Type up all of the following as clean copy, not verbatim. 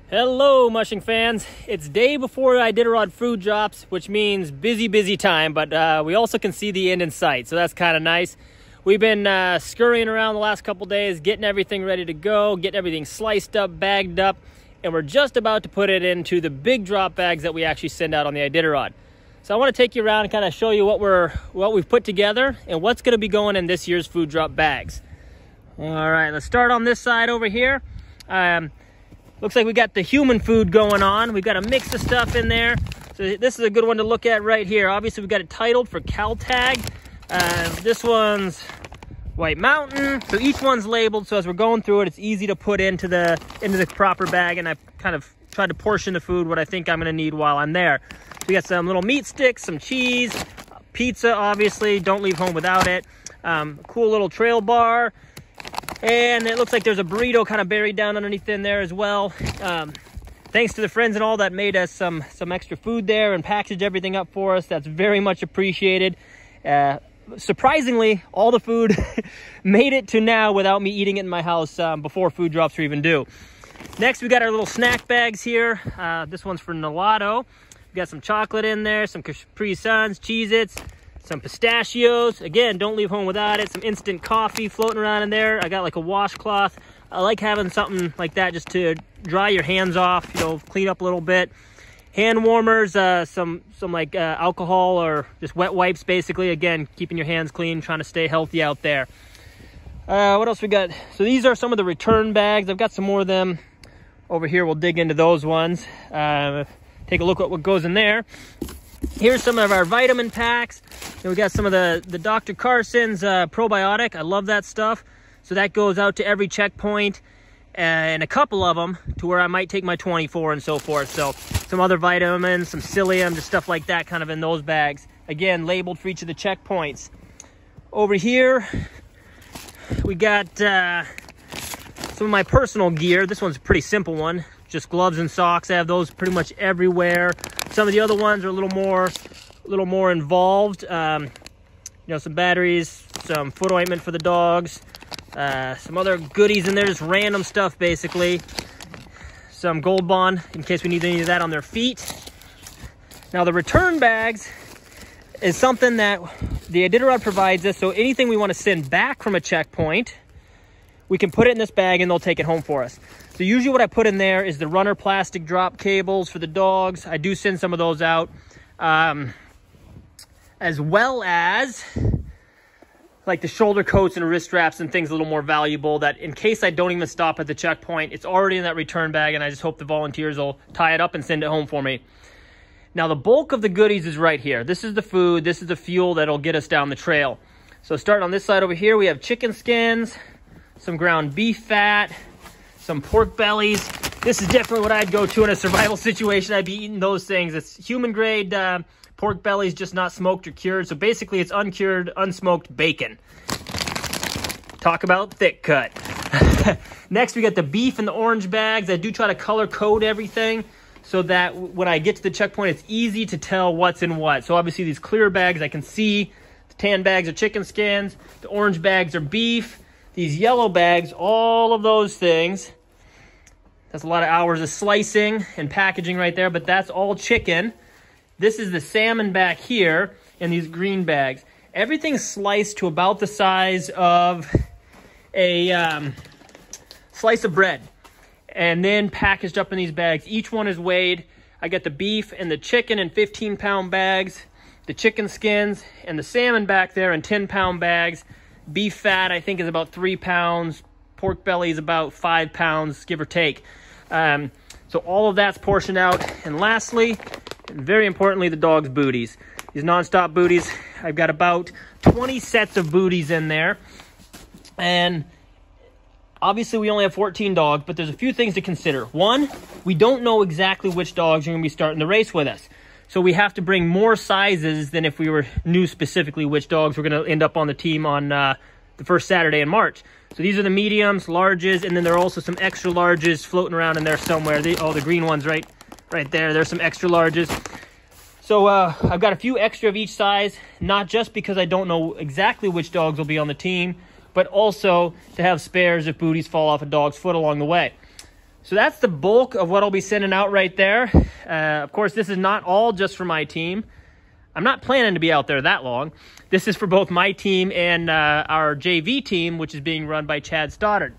Hello, Mushing fans. It's day before Iditarod food drops, which means busy time, but we also can see the end in sight, so that's kind of nice. We've been scurrying around the last couple days, getting everything ready to go, getting everything sliced up, bagged up, and we're just about to put it into the big drop bags that we actually send out on the Iditarod. So I want to take you around and kind of show you what we've put together and what's going to be going in this year's food drop bags. All right, let's start on this side over here. Looks like we got the human food going on. We've got a mix of stuff in there. So this is a good one to look at right here. Obviously, we've got it titled for CalTag. This one's White Mountain. So each one's labeled. So as we're going through it, it's easy to put into the proper bag. And I've kind of tried to portion the food what I think I'm going to need while I'm there. So we got some little meat sticks, some cheese, pizza, obviously. Don't leave home without it. Cool little trail bar. And it looks like there's a burrito kind of buried down underneath in there as well. Thanks to the friends and all that made us some extra food there and packaged everything up for us. That's very much appreciated. Surprisingly, all the food made it to now without me eating it in my house before food drops are even due. Next, we got our little snack bags here. This one's for Nalato. We got some chocolate in there, some Capri Suns, Cheez-Its, some pistachios. Again, don't leave home without it. Some instant coffee floating around in there. I got like a washcloth. I like having something like that just to dry your hands off, you know, clean up a little bit. Hand warmers, some like alcohol or just wet wipes, basically. Again, keeping your hands clean, trying to stay healthy out there. What else we got? So these are some of the return bags. I've got some more of them over here. We'll dig into those ones. Take a look at what goes in there. Here's some of our vitamin packs. And we got some of the Dr. Carson's probiotic. I love that stuff. So that goes out to every checkpoint and a couple of them to where I might take my 24 and so forth. So some other vitamins, some psyllium, just stuff like that kind of in those bags. Again, labeled for each of the checkpoints. Over here, we got some of my personal gear. This one's a pretty simple one. Just gloves and socks. I have those pretty much everywhere. Some of the other ones are a little more involved. You know, some batteries, some foot ointment for the dogs, some other goodies in there, just random stuff basically. Some Gold Bond in case we need any of that on their feet. Now the return bags is something that the Iditarod provides us. So anything we want to send back from a checkpoint, we can put it in this bag and they'll take it home for us. So usually what I put in there is the runner plastic drop cables for the dogs. I do send some of those out. As well as like the shoulder coats and wrist straps and things a little more valuable that in case I don't even stop at the checkpoint, it's already in that return bag and I just hope the volunteers will tie it up and send it home for me. Now the bulk of the goodies is right here. This is the food, this is the fuel that'll get us down the trail. So starting on this side over here, we have chicken skins, some ground beef fat, some pork bellies. This is definitely what I'd go to in a survival situation. I'd be eating those things. It's human grade pork bellies, just not smoked or cured. So basically it's uncured, unsmoked bacon. Talk about thick cut. Next, we got the beef in the orange bags. I do try to color code everything so that when I get to the checkpoint, it's easy to tell what's in what. So obviously these clear bags, I can see the tan bags are chicken skins. The orange bags are beef. These yellow bags, all of those things. That's a lot of hours of slicing and packaging right there, but that's all chicken. This is the salmon back here in these green bags. Everything's sliced to about the size of a slice of bread and then packaged up in these bags. Each one is weighed. I got the beef and the chicken in 15-pound bags, the chicken skins and the salmon back there in 10-pound bags. Beef fat, I think, is about 3 pounds. Pork belly is about 5 pounds, give or take. So all of that's portioned out. And lastly, and very importantly, the dog's booties. These non-stop booties, I've got about 20 sets of booties in there. And obviously we only have 14 dogs, but there's a few things to consider. One, we don't know exactly which dogs are going to be starting the race with us. So we have to bring more sizes than if we knew specifically which dogs were going to end up on the team on the first Saturday in March. So these are the mediums, larges, and then there are also some extra larges floating around in there somewhere. The green ones right there. There's some extra larges. So I've got a few extra of each size, not just because I don't know exactly which dogs will be on the team, but also to have spares if booties fall off a dog's foot along the way. So that's the bulk of what I'll be sending out right there. Of course, this is not all just for my team. I'm not planning to be out there that long. This is for both my team and our JV team, which is being run by Chad Stoddard.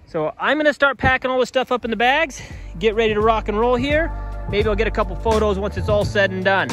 So I'm going to start packing all this stuff up in the bags, get ready to rock and roll here. Maybe I'll get a couple photos once it's all said and done.